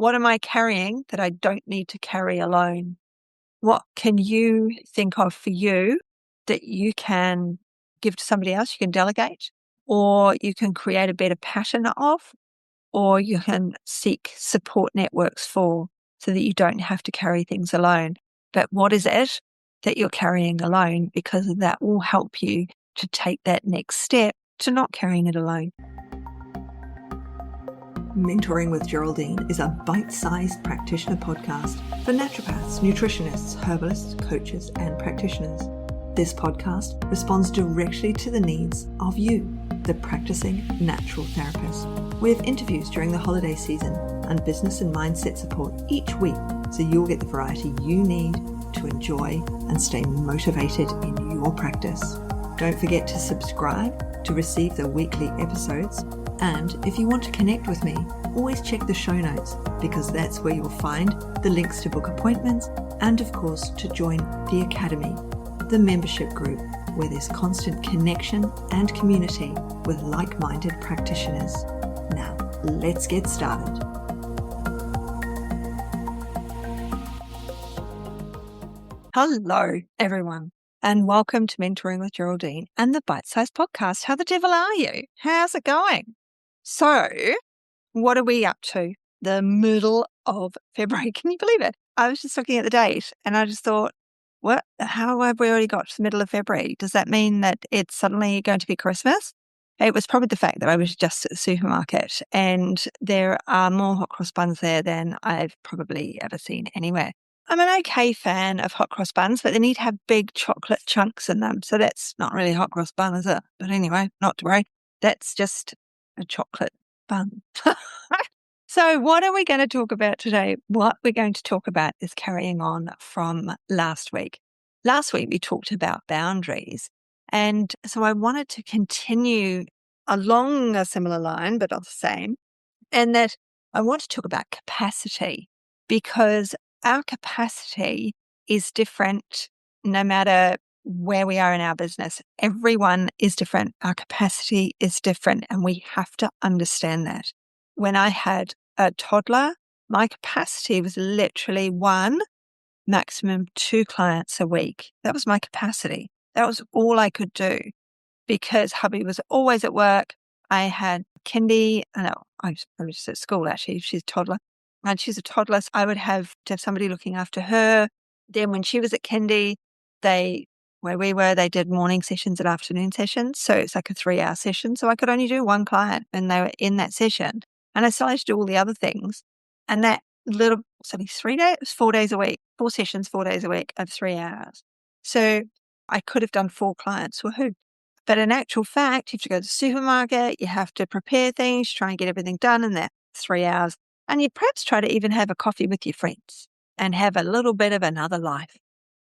what am I carrying that I don't need to carry alone? What can you think of for you that you can give to somebody else? You can delegate, or you can create a better pattern of, or you can seek support networks for, so that you don't have to carry things alone. But what is it that you're carrying alone? Because that will help you to take that next step to not carrying it alone. Mentoring with Geraldine is a bite-sized practitioner podcast for naturopaths, nutritionists, herbalists, coaches, and practitioners. This podcast responds directly to the needs of you, the practicing natural therapist. We have interviews during the holiday season and business and mindset support each week, so you'll get the variety you need to enjoy and stay motivated in your practice. Don't forget to subscribe to receive the weekly episodes. And if you want to connect with me, always check the show notes, because that's where you'll find the links to book appointments and, of course, to join the Academy, the membership group, where there's constant connection and community with like-minded practitioners. Now, let's get started. Hello, everyone, and welcome to Mentoring with Geraldine and the Bite Size Podcast. How the devil are you? How's it going? So, what are we up to? The middle of February. Can you believe it? I was just looking at the date and I just thought, what? How have we already got to the middle of February? Does that mean that it's suddenly going to be Christmas? It was probably the fact that I was just at the supermarket and there are more hot cross buns there than I've probably ever seen anywhere. I'm an okay fan of hot cross buns, but they need to have big chocolate chunks in them. So that's not really a hot cross bun, is it? But anyway, not to worry. That's just a chocolate bun. So what are we going to talk about today? What we're going to talk about is carrying on from last week. Last week, we talked about boundaries. And so I wanted to continue along a similar line, but not the same. And that I want to talk about capacity, because our capacity is different no matter where we are in our business. Everyone is different. Our capacity is different, and we have to understand that. When I had a toddler, my capacity was literally one, maximum 2 clients a week. That was my capacity. That was all I could do, because hubby was always at work. I had Kindy, I was at school actually, she's a toddler. And she's a toddler, so I would have to have somebody looking after her. Then when she was at Kindy, where we were, they did morning sessions and afternoon sessions. So it's like a 3-hour session. So I could only do one client when they were in that session. And I still had to do all the other things. And that little, it's only 3 days, 4 days a week, 4 sessions, 4 days a week of 3 hours. So I could have done 4 clients, woohoo. But in actual fact, you have to go to the supermarket, you have to prepare things, try and get everything done in that 3 hours. And you perhaps try to even have a coffee with your friends and have a little bit of another life.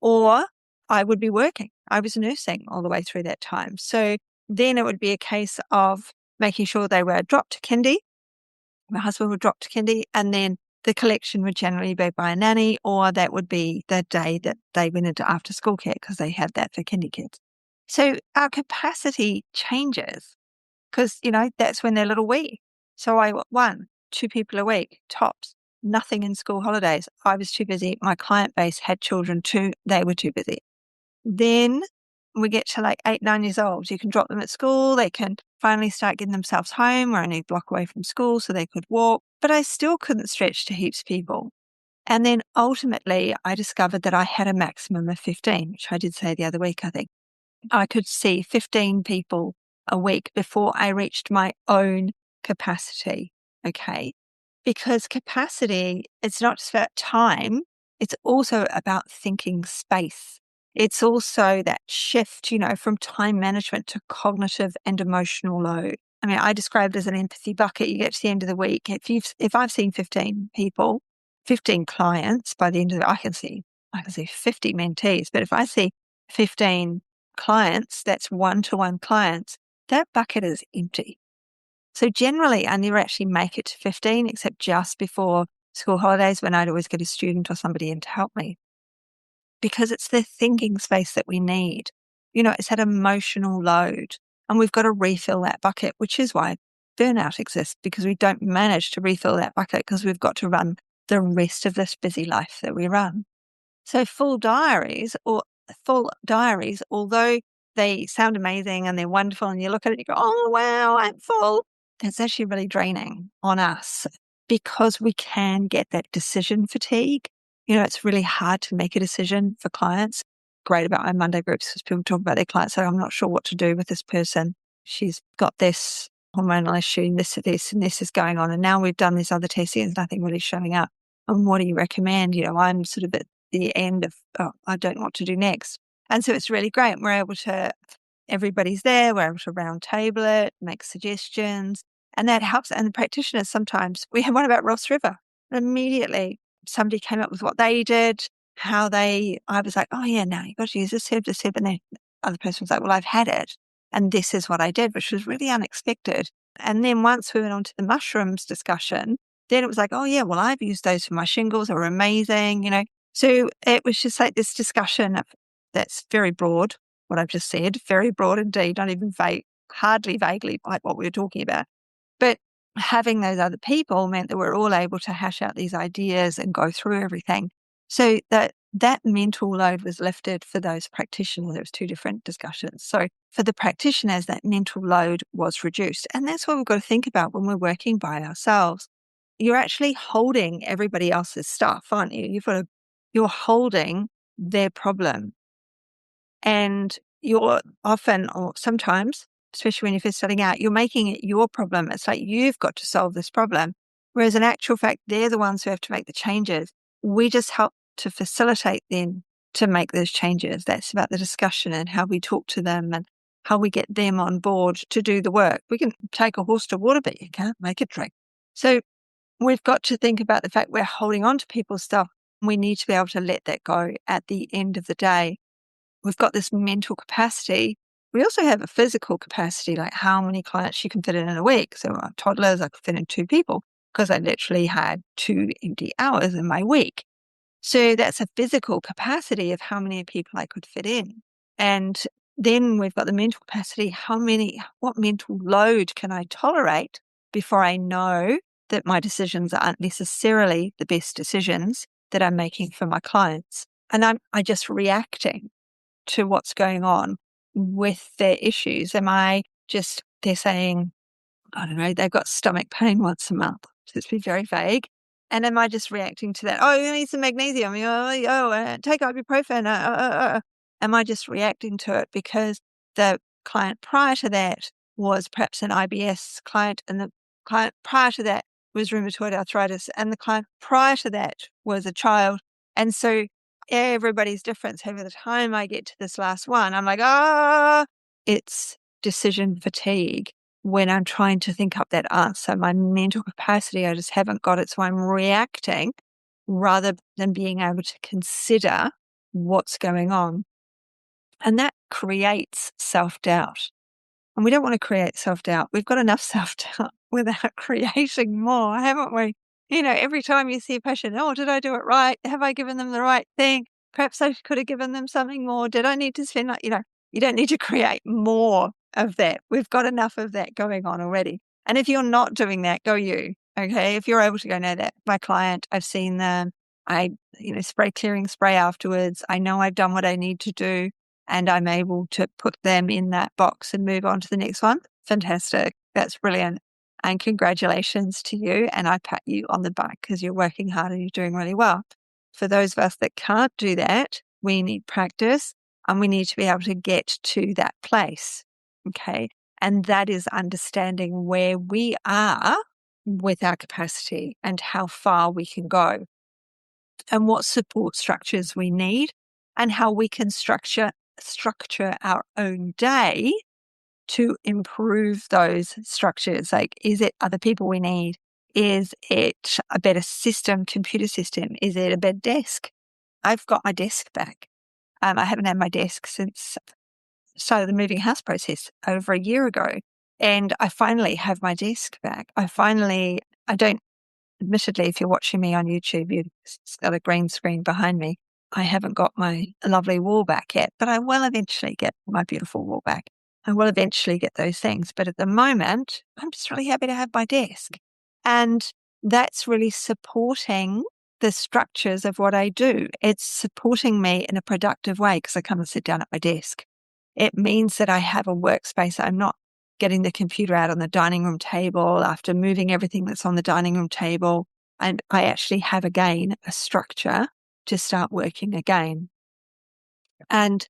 Or I would be working. I was nursing all the way through that time. So then it would be a case of making sure they were dropped to kindy. My husband would drop to kindy, and then the collection would generally be by a nanny, or that would be the day that they went into after school care, because they had that for kindy kids. So our capacity changes because, that's when they're little wee. So 1, 2 people a week, tops, nothing in school holidays. I was too busy. My client base had children too. They were too busy. Then we get to like 8, 9 years old. You can drop them at school. They can finally start getting themselves home. We're only a block away from school, so they could walk. But I still couldn't stretch to heaps of people. And then ultimately, I discovered that I had a maximum of 15, which I did say the other week, I think. I could see 15 people a week before I reached my own capacity, okay? Because capacity, it's not just about time, it's also about thinking space. It's also that shift, from time management to cognitive and emotional load. I mean, I described it as an empathy bucket. You get to the end of the week. If I've seen 15 people, 15 clients by the end of I can see 50 mentees, but if I see 15 clients, that's one-to-one clients, that bucket is empty. So generally, I never actually make it to 15, except just before school holidays, when I'd always get a student or somebody in to help me. Because it's the thinking space that we need. It's that emotional load. And we've got to refill that bucket, which is why burnout exists because we don't manage to refill that bucket because we've got to run the rest of this busy life that we run. So full diaries, although they sound amazing and they're wonderful and you look at it and you go, oh, wow, I'm full, that's actually really draining on us because we can get that decision fatigue. It's really hard to make a decision for clients. Great about my Monday groups because people talk about their clients, so I'm not sure what to do with this person. She's got this hormonal issue and this is going on. And now we've done this other testing and nothing really showing up. And what do you recommend? I'm sort of at the end of, I don't know what to do next. And so it's really great. We're able to, everybody's there. We're able to round table it, make suggestions, and that helps. And the practitioners sometimes, we had one about Ross River. Immediately somebody came up with what they did, I was like, oh yeah, now you've got to use this herb. And then the other person was like, well, I've had it. And this is what I did, which was really unexpected. And then once we went on to the mushrooms discussion, then it was like, oh yeah, well, I've used those for my shingles. They were amazing, So it was just like this discussion that's very broad, what I've just said, very broad indeed, not even hardly vaguely like what we were talking about. But having those other people meant that we're all able to hash out these ideas and go through everything. So that mental load was lifted for those practitioners. There was two different discussions. So for the practitioners, that mental load was reduced. And that's what we've got to think about when we're working by ourselves. You're actually holding everybody else's stuff, aren't you? You're holding their problem. And you're often, or sometimes, especially when you're first starting out, you're making it your problem. It's like you've got to solve this problem. Whereas in actual fact, they're the ones who have to make the changes. We just help to facilitate them to make those changes. That's about the discussion and how we talk to them and how we get them on board to do the work. We can take a horse to water, but you can't make it drink. So we've got to think about the fact we're holding on to people's stuff. We need to be able to let that go at the end of the day. We've got this mental capacity. We also have a physical capacity, like how many clients you can fit in a week. So toddlers, I could fit in 2 people because I literally had 2 empty hours in my week. So that's a physical capacity of how many people I could fit in. And then we've got the mental capacity. What mental load can I tolerate before I know that my decisions aren't necessarily the best decisions that I'm making for my clients? And I just reacting to what's going on with their issues. They're saying, I don't know, they've got stomach pain once a month. Let's be very vague. And am I just reacting to that? Oh, you need some magnesium. Take ibuprofen. Am I just reacting to it because the client prior to that was perhaps an IBS client, and the client prior to that was rheumatoid arthritis, and the client prior to that was a child. And so everybody's different. So by the time I get to this last one, I'm like, it's decision fatigue. When I'm trying to think up that answer, my mental capacity, I just haven't got it. So I'm reacting rather than being able to consider what's going on. And that creates self-doubt. And we don't want to create self-doubt. We've got enough self-doubt without creating more, haven't we? Every time you see a patient, oh, did I do it right? Have I given them the right thing? Perhaps I could have given them something more. Did I need to spend, you don't need to create more of that. We've got enough of that going on already. And if you're not doing that, go you. Okay. If you're able to go, no, that my client, I've seen them. I, spray afterwards. I know I've done what I need to do and I'm able to put them in that box and move on to the next one. Fantastic. That's brilliant. And congratulations to you. And I pat you on the back because you're working hard and you're doing really well. For those of us that can't do that, we need practice and we need to be able to get to that place. Okay. And that is understanding where we are with our capacity and how far we can go and what support structures we need and how we can structure our own day to improve those structures. Like, is it other people we need? Is it a better computer system? Is it a better desk? I've got my desk back. I haven't had my desk since started the moving house process over a year ago. And I finally have my desk back. Admittedly, if you're watching me on YouTube, you've got a green screen behind me. I haven't got my lovely wall back yet, but I will eventually get my beautiful wall back. I will eventually get those things. But at the moment, I'm just really happy to have my desk. And that's really supporting the structures of what I do. It's supporting me in a productive way because I come and sit down at my desk. It means that I have a workspace. I'm not getting the computer out on the dining room table after moving everything that's on the dining room table. And I actually have, again, a structure to start working again. And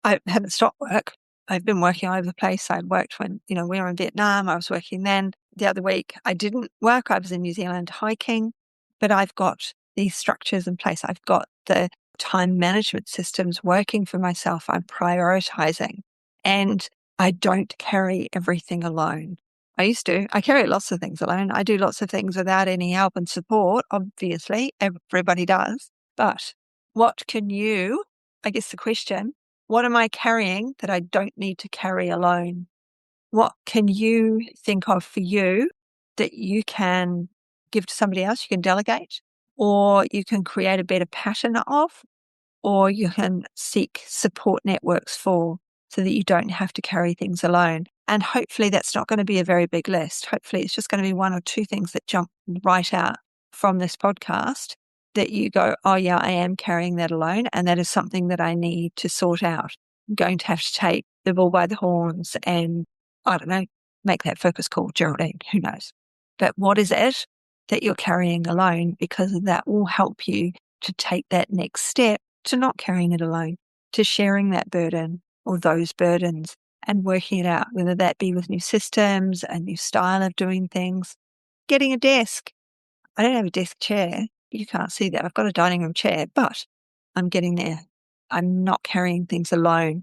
I haven't stopped work. I've been working all over the place. I worked when, we were in Vietnam. I was working then. The other week, I didn't work. I was in New Zealand hiking, but I've got these structures in place. I've got the time management systems working for myself. I'm prioritizing, and I don't carry everything alone. I used to. I carry lots of things alone. I do lots of things without any help and support. Obviously, everybody does. But what can you, I guess the question, what am I carrying that I don't need to carry alone? What can you think of for you that you can give to somebody else? You can delegate, or you can create a better pattern of, or you can seek support networks for, so that you don't have to carry things alone. And hopefully that's not going to be a very big list. Hopefully it's just going to be one or two things that jump right out from this podcast that you go, oh yeah, I am carrying that alone. And that is something that I need to sort out. I'm going to have to take the bull by the horns and, I don't know, make that focus call, Geraldine, who knows? But what is it that you're carrying alone? Because that will help you to take that next step to not carrying it alone, to sharing that burden or those burdens and working it out, whether that be with new systems, a new style of doing things, getting a desk. I don't have a desk chair. You can't see that. I've got a dining room chair, but I'm getting there. I'm not carrying things alone.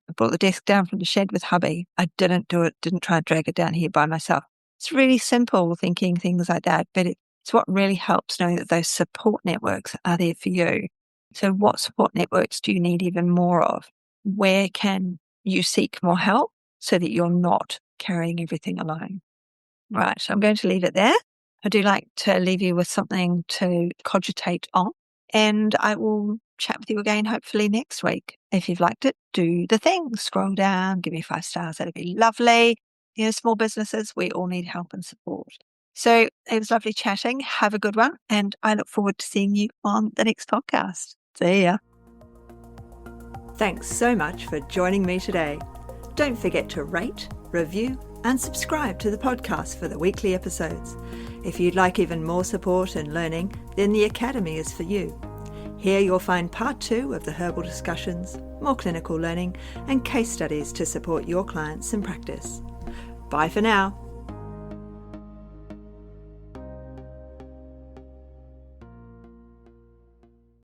I brought the desk down from the shed with hubby. I didn't try and drag it down here by myself. It's really simple thinking things like that, but it's what really helps, knowing that those support networks are there for you. So what support networks do you need even more of? Where can you seek more help so that you're not carrying everything alone? Right, I'm going to leave it there. I do like to leave you with something to cogitate on, and I will chat with you again hopefully next week. If you've liked it, do the thing. Scroll down, give me 5 stars. That'd be lovely. Small businesses, we all need help and support. So it was lovely chatting. Have a good one, and I look forward to seeing you on the next podcast. See ya. Thanks so much for joining me today. Don't forget to rate, review, and subscribe to the podcast for the weekly episodes. If you'd like even more support and learning, then the Academy is for you. Here you'll find part 2 of the herbal discussions, more clinical learning, and case studies to support your clients in practice. Bye for now.